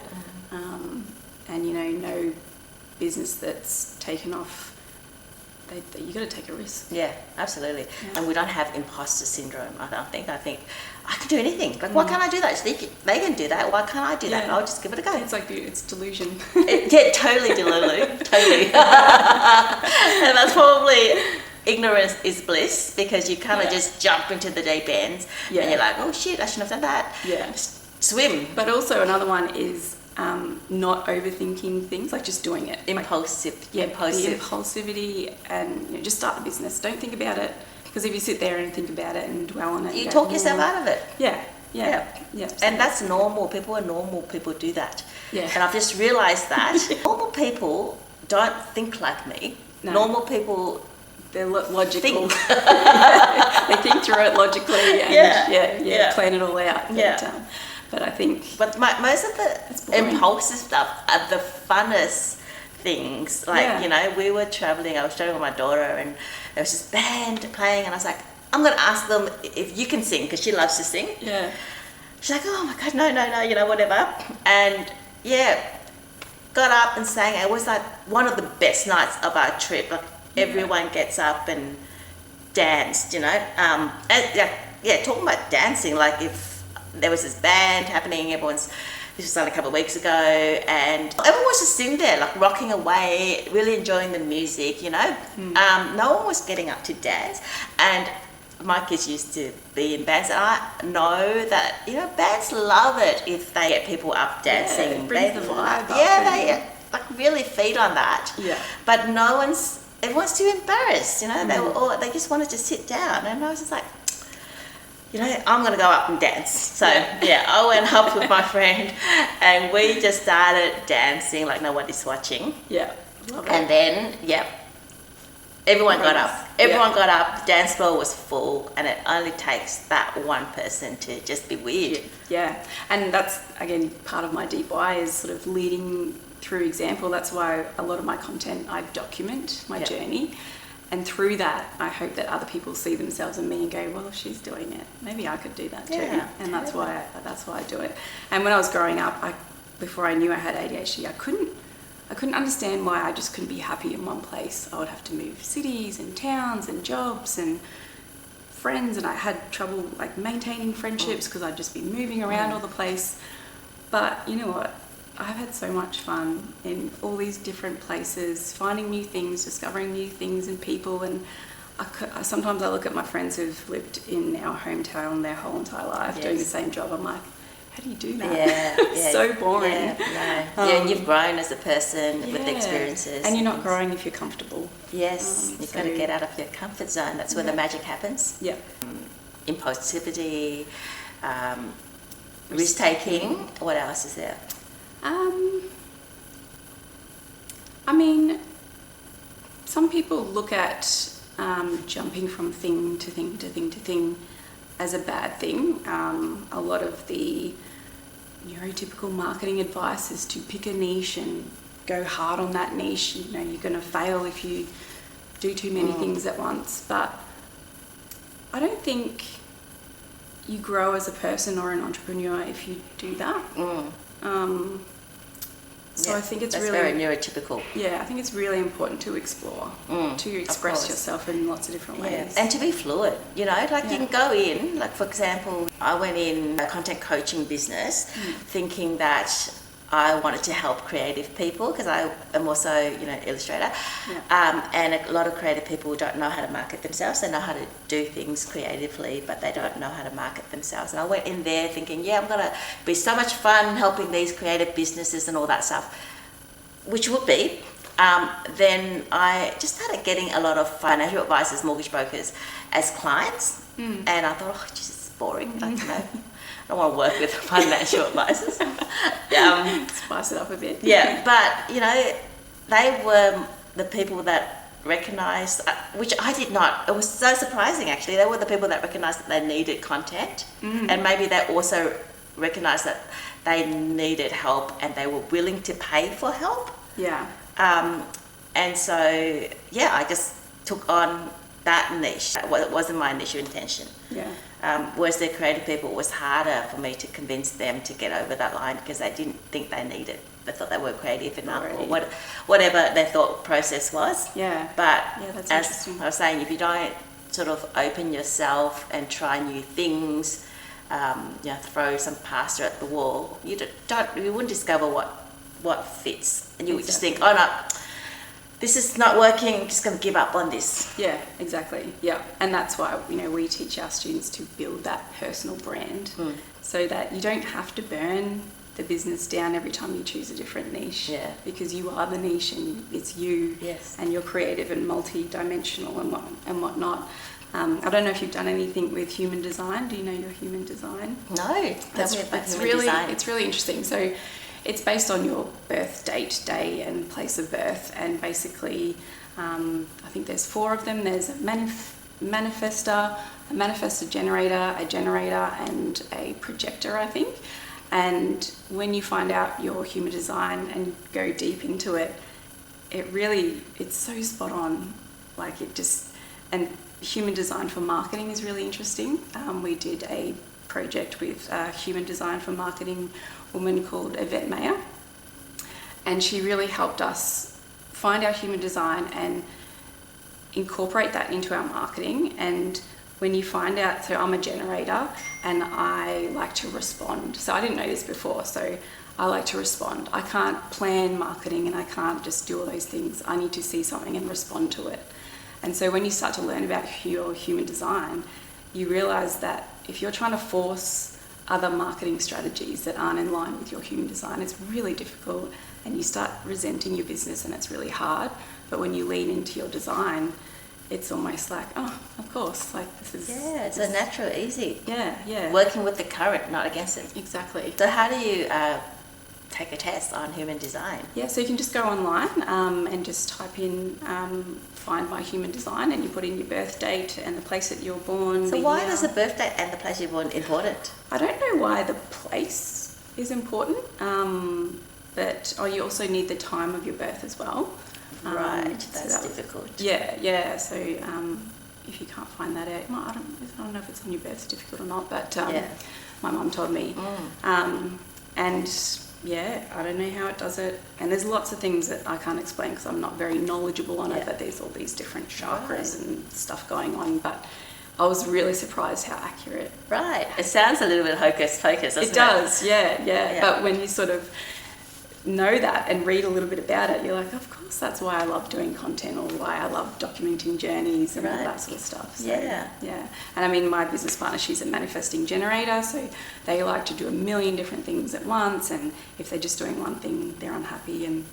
And, you know, no business that's taken off, you got to take a risk. Yeah, absolutely. Yeah. And we don't have imposter syndrome, I don't think. I think I can do anything. Like, why can't I do that? They can do that. Why can't I do that? I'll just give it a go. It's like it's delusion. Totally delusion. Totally. And that's probably ignorance is bliss because you kind of just jump into the deep ends and you're like, oh shit, I shouldn't have done that. Yeah. Just swim. But also another one is not overthinking things, like just doing it. Impulsive. The impulsivity and, you know, just start the business. Don't think about it, because if you sit there and think about it and dwell on it, you talk yourself out of it. Yeah. And that's normal. People are normal. People do that. Yeah. And I've just realised that normal people don't think like me. No. Normal people, they're logical. They think through it logically and plan it all out. But I think... But most of the impulsive stuff are the funnest things. Like, you know, we were travelling, I was travelling with my daughter and there was this band playing and I was like, I'm going to ask them if you can sing, because she loves to sing. Yeah. She's like, oh my God, no, you know, whatever. And got up and sang. It was like one of the best nights of our trip. Like everyone gets up and danced, you know. And talking about dancing, like if there was this band happening, this was like a couple of weeks ago, and everyone was just sitting there, like rocking away, really enjoying the music, you know. No one was getting up to dance, and my kids used to be in bands, and I know that, you know, bands love it if they get people up dancing. Yeah, it brings the vibe up. They like really feed on that. Yeah. But everyone's too embarrassed, you know. They just wanted to sit down, and I was just like, you know, I'm going to go up and dance. So, I went up with my friend and we just started dancing like nobody's watching. Yeah, love it. And then, everyone got up. Everyone got up, the dance floor was full, and it only takes that one person to just be weird. Yeah, and that's, again, part of my deep why is sort of leading through example. That's why a lot of my content, I document my journey. And through that, I hope that other people see themselves in me and go, well, if she's doing it, maybe I could do that too. And that's why I do it. And when I was growing up, before I knew I had ADHD, I couldn't understand why I just couldn't be happy in one place. I would have to move cities and towns and jobs and friends, and I had trouble like maintaining friendships because I'd just be moving around all the place. But you know what? I've had so much fun in all these different places, finding new things, discovering new things and people. And sometimes I look at my friends who've lived in our hometown their whole entire life, doing the same job. I'm like, how do you do that? It's so boring. And you've grown as a person with the experiences. And you're not growing if you're comfortable. Yes, you've got to get out of your comfort zone. That's where the magic happens. Yeah. Impulsivity, risk-taking. What else is there? I mean, some people look at jumping from thing to thing to thing to thing as a bad thing. A lot of the neurotypical marketing advice is to pick a niche and go hard on that niche. You know, you're going to fail if you do too many things at once. But I don't think you grow as a person or an entrepreneur if you do that. So I think it's that's really very neurotypical. Yeah, I think it's really important to explore, to express yourself in lots of different ways. And to be fluid, you know, like you can go in, like for example, I went in a content coaching business thinking that I wanted to help creative people because I am also, you know, illustrator. And a lot of creative people don't know how to market themselves. They know how to do things creatively, but they don't know how to market themselves. And I went in there thinking, I'm going to be so much fun helping these creative businesses and all that stuff, which would be. Then I just started getting a lot of financial advisors, mortgage brokers as clients. And I thought, oh, Jesus, it's boring. Like, you know, I don't want to work with financial advisors. Spice it up a bit. But, you know, they were the people that recognised, which I did not. It was so surprising, actually. They were the people that recognised that they needed content. And maybe they also recognised that they needed help and they were willing to pay for help. And so, I just took on that niche. It wasn't my initial intention. Whereas the creative people, it was harder for me to convince them to get over that line because they didn't think they needed. They thought they were creative enough or whatever their thought process was. But as that's interesting. I was saying, if you don't sort of open yourself and try new things, you know, throw some pasta at the wall, you wouldn't discover what fits, and you would just think, oh no, this is not working, I'm just going to give up on this. And that's why, you know, we teach our students to build that personal brand so that you don't have to burn the business down every time you choose a different niche, because you are the niche and it's you, and you're creative and multi-dimensional and whatnot. I don't know if you've done anything with human design. Do you know your human design? No, it's really interesting. So it's based on your birth date, day and place of birth, and basically I think there's 4 of them. There's a manifestor, a manifestor generator, a generator and a projector, I think. And when you find out your human design and go deep into it, it's so spot on. Like and human design for marketing is really interesting. We did a project with a human design for marketing woman called Yvette Mayer. And she really helped us find our human design and incorporate that into our marketing. And when you find out, so I'm a generator and I like to respond. So I didn't know this before, so I like to respond. I can't plan marketing and I can't just do all those things. I need to see something and respond to it. And so when you start to learn about your human design, you realize that if you're trying to force other marketing strategies that aren't in line with your human design, it's really difficult and you start resenting your business and it's really hard. But when you lean into your design, it's almost like, oh, of course, like this is... Yeah, it's a natural, easy. Yeah. Working with the current, not against it. Exactly. So how do you take a test on human design? Yeah, so you can just go online and just type in find my human design, and you put in your birth date and the place that you were born. So why is the birth date and the place you were born important? I don't know why the place is important, but you also need the time of your birth as well. Right, that's difficult. Yeah. So if you can't find that out, well, I don't know if it's on your birth certificate or not, but my mum told me. And yeah, I don't know how it does it. And there's lots of things that I can't explain because I'm not very knowledgeable on it, but there's all these different chakras and stuff going on. But I was really surprised how accurate. Right. It sounds a little bit hocus pocus, doesn't it? It does, yeah. But when you sort of know that and read a little bit about it, you're like, of course, that's why I love doing content, or why I love documenting journeys and all that sort of stuff. So, yeah. And I mean, my business partner, she's a manifesting generator, so they like to do a million different things at once, and if they're just doing one thing, they're unhappy. And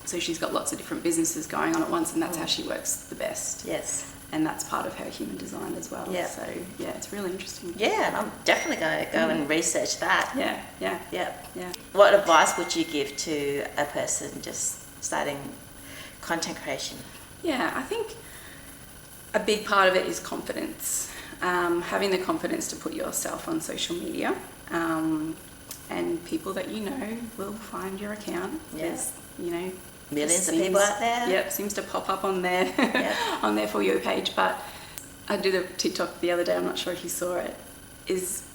so she's got lots of different businesses going on at once, and that's how she works the best. Yes. And that's part of her human design as well. Yeah. So yeah, it's really interesting. Yeah, and I'm definitely going to go and research that. Yeah. What advice would you give to a person just starting content creation? Yeah, I think a big part of it is confidence. Having the confidence to put yourself on social media, and people that you know will find your account. Yes. You know, millions of people out there. Yep, seems to pop up on their on their For You page. But I did a TikTok the other day, I'm not sure if you saw it, is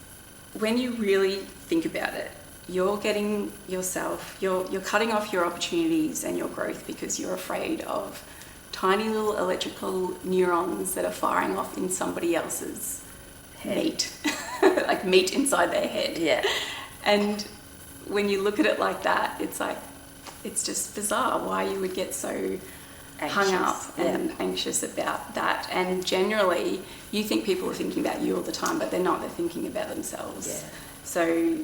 when you really think about it, you're getting yourself, you're cutting off your opportunities and your growth because you're afraid of tiny little electrical neurons that are firing off in somebody else's meat, like meat inside their head. Yeah. And when you look at it like that, it's like, it's just bizarre why you would get so hung up and anxious about that. And generally, you think people are thinking about you all the time, but they're not. They're thinking about themselves. Yeah. So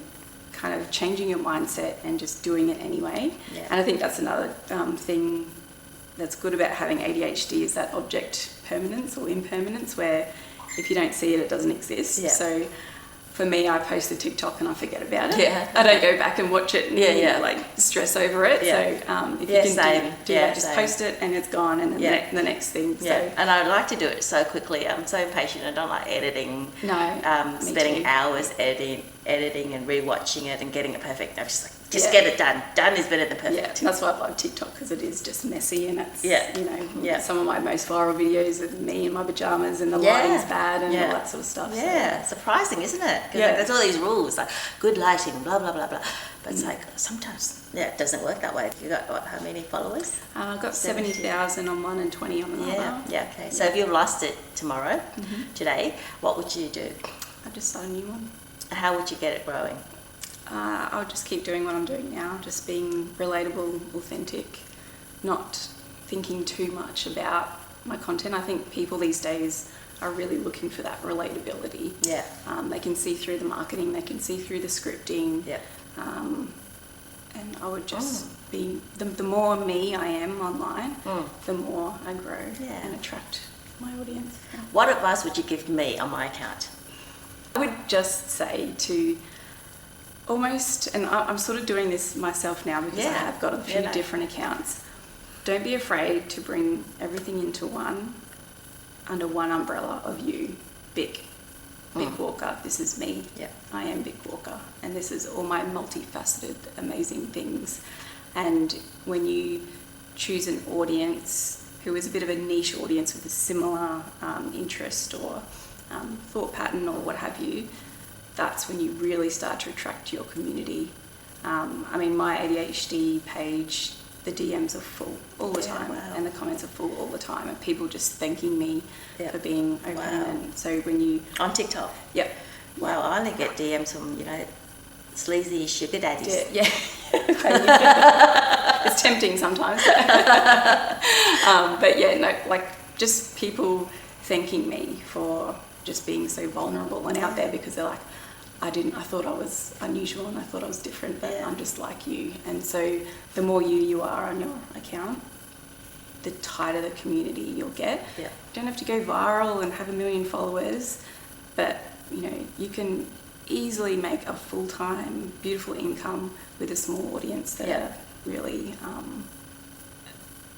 kind of changing your mindset and just doing it anyway. Yeah. And I think that's another thing that's good about having ADHD is that object permanence or impermanence, where if you don't see it, it doesn't exist. Yeah. So for me, I post a TikTok and I forget about it. Yeah. I don't go back and watch it and like stress over it. Yeah. So if you can do that, just post it and it's gone, and then the next thing. Yeah. So. And I like to do it so quickly. I'm so impatient. I don't like editing. No. Spending hours editing and rewatching it and getting it perfect. I'm just like, get it done. Done is better than perfect. Yeah, that's why I love TikTok, because it is just messy, and it's some of my most viral videos of me in my pajamas and the lighting's bad and all that sort of stuff. Yeah, so. Surprising, isn't it? Because there's all these rules, like good lighting, blah, blah, blah, blah. But it's like, sometimes, it doesn't work that way. You got, how many followers? I've got 70,000 on one and 20 on another. Yeah, okay. So if you lost it tomorrow, today, what would you do? I'd just start a new one. How would you get it growing? I would just keep doing what I'm doing now, just being relatable, authentic, not thinking too much about my content. I think people these days are really looking for that relatability. Yeah. They can see through the marketing, they can see through the scripting. Yeah. And I would just be, the more me I am online, the more I grow and attract my audience. Yeah. What advice would you give me on my account? I would just say to almost, and I'm sort of doing this myself now because I have got a few different accounts. Don't be afraid to bring everything into under one umbrella of you. Vic Walker, this is me. Yeah. I am Vic Walker, and this is all my multifaceted, amazing things. And when you choose an audience who is a bit of a niche audience with a similar interest or thought pattern or what have you, that's when you really start to attract your community I mean, my ADHD page, the DMs are full all the time, wow. and the comments are full all the time, and people just thanking me Yeah. for being open. Wow. And so when you... On TikTok? Yep. Wow, I only get DMs from, sleazy sugar daddies. Yeah. It's tempting sometimes. But yeah, no, like just people thanking me for just being so vulnerable and out there, because they're like, I thought I was unusual and I thought I was different, but I'm just like you. And so the more you are on your account, the tighter the community you'll get. Yeah. You don't have to go viral and have 1 million followers, but you can easily make a full-time, beautiful income with a small audience that are really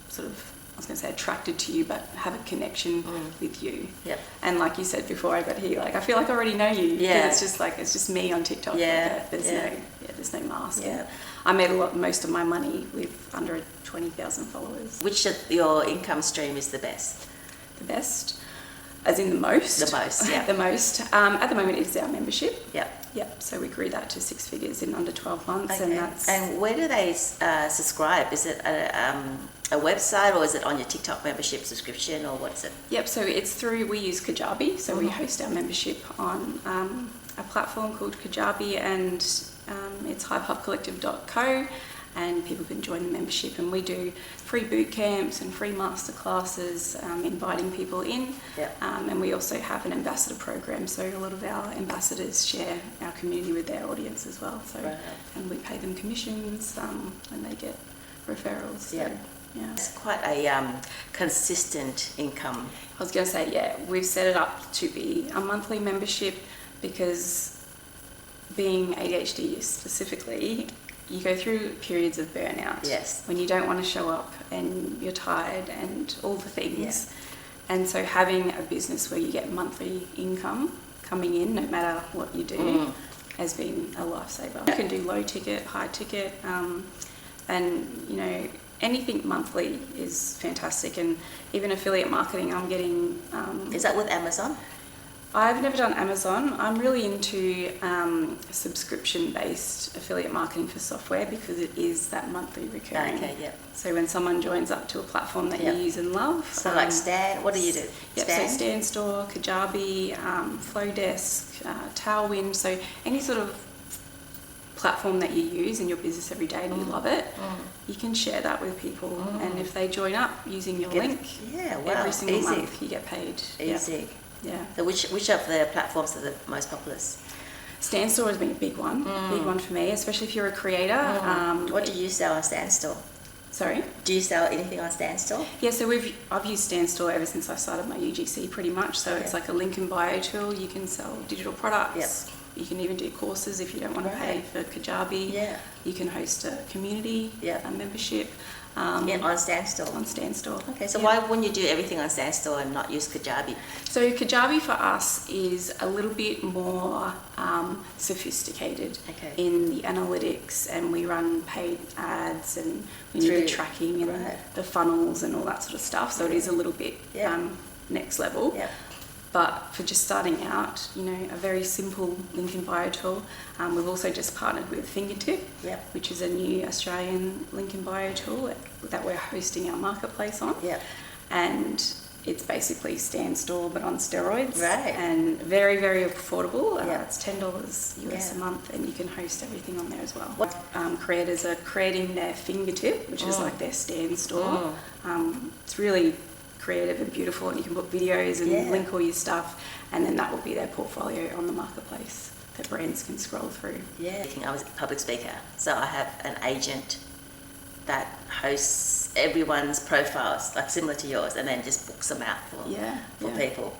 sort of, I was going to say attracted to you, but have a connection with you. Yep. And like you said before I got here, like I feel like I already know you. Yeah. Because it's just me on TikTok. Yeah. Like, there's no mask. Yeah. I made most of my money with under 20,000 followers. Which of your income stream is the best? The best, as in the most. The most, yeah. The most. At the moment, it's our membership. Yep. Yep. So we grew that to 6 figures in under 12 months, Okay. And where do they subscribe? Is it a website, or is it on your TikTok membership subscription, or what is it? Yep. So it's through. We use Kajabi, so we host our membership on a platform called Kajabi, and it's highpopcollective.co. And people can join the membership, and we do free boot camps and free master classes, inviting people in. Yep. And we also have an ambassador program, so a lot of our ambassadors share our community with their audience as well. So, Right. and we pay them commissions, and they get referrals. So, Yep. yeah. It's quite a consistent income. I was going to say, yeah, we've set it up to be a monthly membership, because being ADHD specifically, you go through periods of burnout. Yes. When you don't want to show up and you're tired and all the things. And so having a business where you get monthly income coming in, no matter what you do, has been a lifesaver. You can do low ticket, high ticket, and anything monthly is fantastic. And even affiliate marketing, I'm getting... Is that with Amazon? I've never done Amazon. I'm really into subscription-based affiliate marketing for software, because it is that monthly recurring. Okay, yep. So when someone joins up to a platform that you use and love. So like Stan, what do you do? Yep, so Stan Store, Kajabi, Flowdesk, Tailwind, so any sort of platform that you use in your business every day and you love it, you can share that with people. And if they join up using your link, every single month you get paid. Easy. Yeah. So which of the platforms are the most populous? Stan Store has been a big one for me, especially if you're a creator. What do you sell on Stan Store? Sorry? Do you sell anything on Stan Store? Yeah, so I've used Stan Store ever since I started my UGC pretty much. So it's like a link and bio tool. You can sell digital products. Yep. You can even do courses if you don't want to pay for Kajabi. Yeah. You can host a community, a membership. On Stan Store? On Stan Store. Okay, so why wouldn't you do everything on Stan Store and not use Kajabi? So Kajabi for us is a little bit more sophisticated in the analytics, and we run paid ads, and we do the tracking and the funnels and all that sort of stuff. So it is a little bit next level. Yeah. But for just starting out, a very simple link in bio tool. We've also just partnered with Fingertip, which is a new Australian link in bio tool that we're hosting our marketplace on. And it's basically Stan Store but on steroids. Right. And very, very affordable. It's $10 US a month, and you can host everything on there as well. Creators are creating their Fingertip, which is like their Stan Store. It's really creative and beautiful, and you can book videos and link all your stuff, and then that will be their portfolio on the marketplace that brands can scroll through. I was a public speaker, so I have an agent that hosts everyone's profiles, like similar to yours, and then just books them out for people.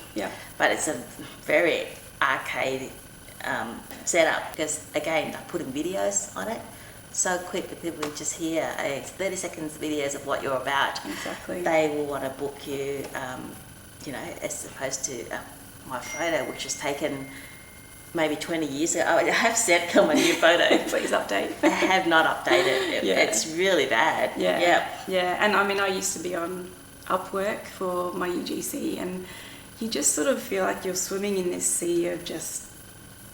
But it's a very arcade setup, because again, I'm putting videos on it so quick that people will just hear 30 seconds videos of what you're about. Exactly. They will want to book you, as opposed to my photo, which was taken maybe 20 years ago. I have sent them a new photo. Please update. I have not updated it. It's really bad. Yeah, and I mean, I used to be on Upwork for my UGC, and you just sort of feel like you're swimming in this sea of just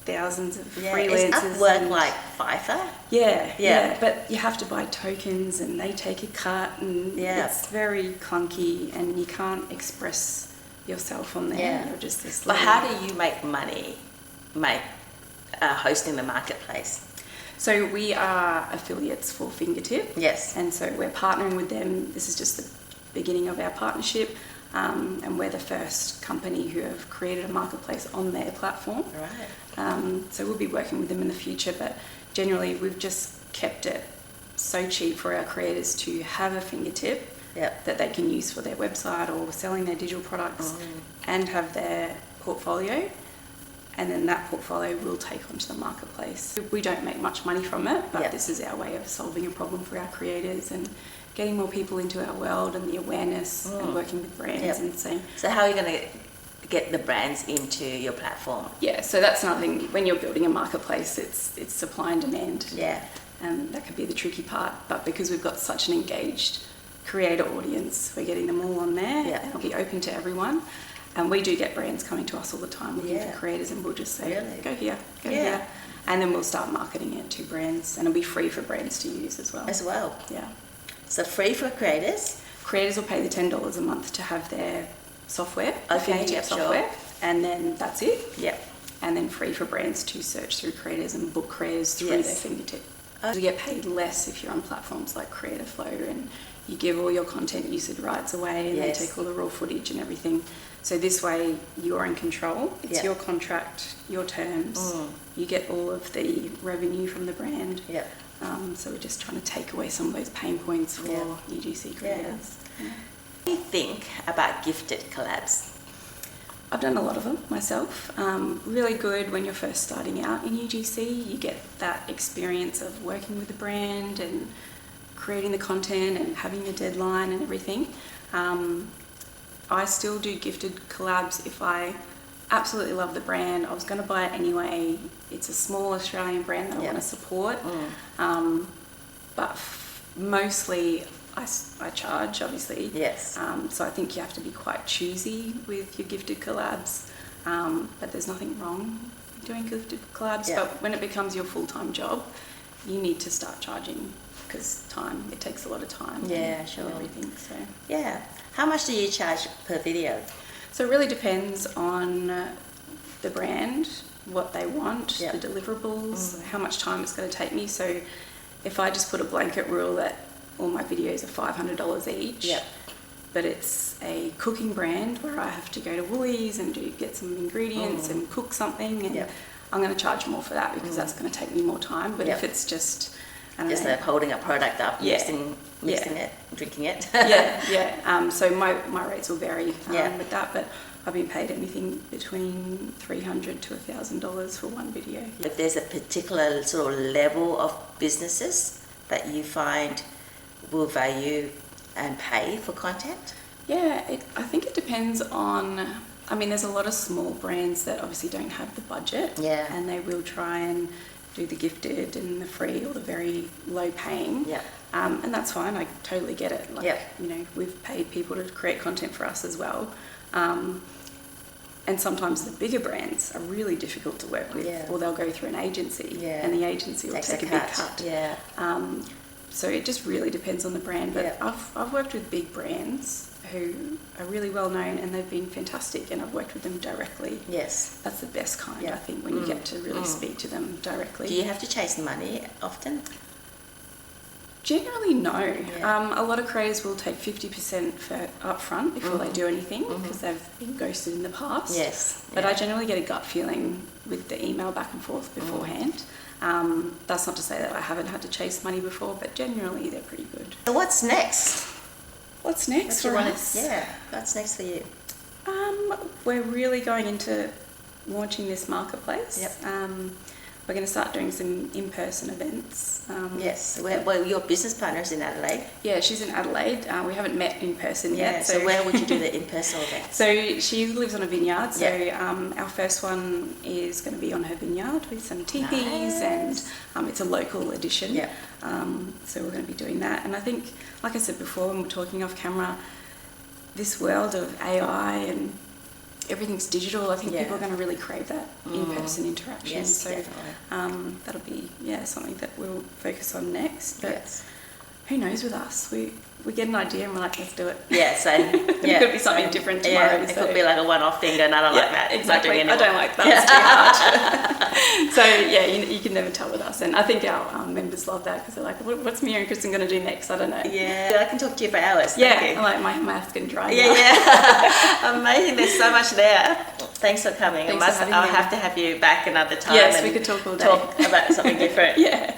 thousands of Yeah, freelancers. is Upwork and- like Fiverr? Yeah, but you have to buy tokens and they take a cut, and Yeah. it's very clunky and you can't express yourself on there. Yeah. You're just this But little- how do you make money hosting the marketplace? So we are affiliates for Fingertip. Yes. And so we're partnering with them. This is just the beginning of our partnership. And we're the first company who have created a marketplace on their platform. Right. So we'll be working with them in the future, but generally we've just kept it so cheap for our creators to have a Fingertip Yep. that they can use for their website or selling their digital products and have their portfolio, and then that portfolio will take onto the marketplace. We don't make much money from it, but Yep. this is our way of solving a problem for our creators and getting more people into our world and the awareness and working with brands Yep. and saying, So how are you going to get the brands into your platform? yeah, so that's another thing. When you're building a marketplace, it's supply and demand. Yeah. And that could be the tricky part, but because we've got such an engaged creator audience, we're getting them all on there. Yeah. And it'll be open to everyone. And we do get brands coming to us all the time looking Yeah. for creators, and we'll just say, Really? go here, go Yeah. here. And then we'll start marketing it to brands, and it'll be free for brands to use as well. As well. Yeah. So free for creators? Creators will pay the $10 a month to have their software, the Okay, Fingertip yep, sure. software, and then that's it. Yep. And then free for brands to search through creators and book creators through Yes. their Fingertip. Okay. You get paid less if you're on platforms like Creator Flow, and you give all your content usage rights away, and Yes. they take all the raw footage and everything. So this way you're in control. It's Yeah. your contract, your terms. You get all of the revenue from the brand. Yep. So we're just trying to take away some of those pain points for Yeah. UGC creators. Yeah. What do you think about gifted collabs? I've done a lot of them myself. Really good when you're first starting out in UGC. You get that experience of working with the brand and creating the content and having a deadline and everything. I still do gifted collabs if I absolutely love the brand. I was going to buy it anyway. It's a small Australian brand that I Yeah. want to support. But mostly I charge, obviously. Yes. So I think you have to be quite choosy with your gifted collabs. But there's nothing wrong with doing gifted collabs. Yeah. But when it becomes your full-time job, you need to start charging, because it takes a lot of time. Yeah, and sure. everything. So. Yeah. How much do you charge per video? So it really depends on the brand, what they want, Yeah. the deliverables, how much time it's going to take me. So if I just put a blanket rule that all my videos are $500 each, Yeah. but it's a cooking brand where I have to go to Woolies and get some ingredients and cook something, and Yeah. I'm going to charge more for that because that's going to take me more time. But Yeah. if it's just, I don't Just know, like holding a product up, Yeah. mixing it, drinking it. yeah. So my rates will vary Yeah. with that, but I've been paid anything between $300 to $1,000 for one video. If there's a particular sort of level of businesses that you find will value and pay for content? Yeah, I think it depends on, I mean, there's a lot of small brands that obviously don't have the budget. Yeah. And they will try and do the gifted and the free or the very low paying. Yeah. And that's fine, I totally get it. Like, Yeah. you know, we've paid people to create content for us as well. And sometimes the bigger brands are really difficult to work with, Yeah. or they'll go through an agency, Yeah. and the agency will Takes take a a big cut. cut. Yeah. So it just really depends on the brand. But Yeah. I've worked with big brands who are really well known, and they've been fantastic, and I've worked with them directly. Yes. That's the best kind, Yeah. I think, when you get to really speak to them directly. Do you have to chase money often? Generally, no. Yeah. A lot of creators will take 50% for upfront before they do anything, because they've been ghosted in the past. Yes. But yeah. I generally get a gut feeling with the email back and forth beforehand. That's not to say that I haven't had to chase money before, but generally they're pretty good. So what's next? What's next for us? Yeah. What's next for you? We're really going into launching this marketplace. Yep. We're going to start doing some in-person events. Yes. Well, your business partner's in Adelaide. Yeah, she's in Adelaide. We haven't met in person Yeah. yet. So where would you do the in-person events? So she lives on a vineyard. So Yeah. our first one is going to be on her vineyard with some teepees, Nice. and it's a local edition. Yeah. So we're going to be doing that. And I think, like I said before when we're talking off camera, this world of AI and everything's digital, I think Yeah. people are going to really crave that in-person interaction. Yes, so definitely. that'll be something that we'll focus on next. But Yes. who knows with us? We get an idea and we're like, let's do it. Yeah, so It could be something different tomorrow. Yeah, it could be like a one-off thing, and I don't like that. Exactly. Not doing I don't like that. It's too hard. So yeah, you can never tell with us, and I think our members love that because they're like, what's Mia and Kristen going to do next? I don't know. Yeah, I can talk to you for hours. Yeah, Thank you. I'm like my mouth's getting dry. Yeah, yeah. Amazing. There's so much there. Thanks for coming. Thanks for having I'll me. have to have you back another time. Yes, and we could talk all day. Talk about something different. Yeah.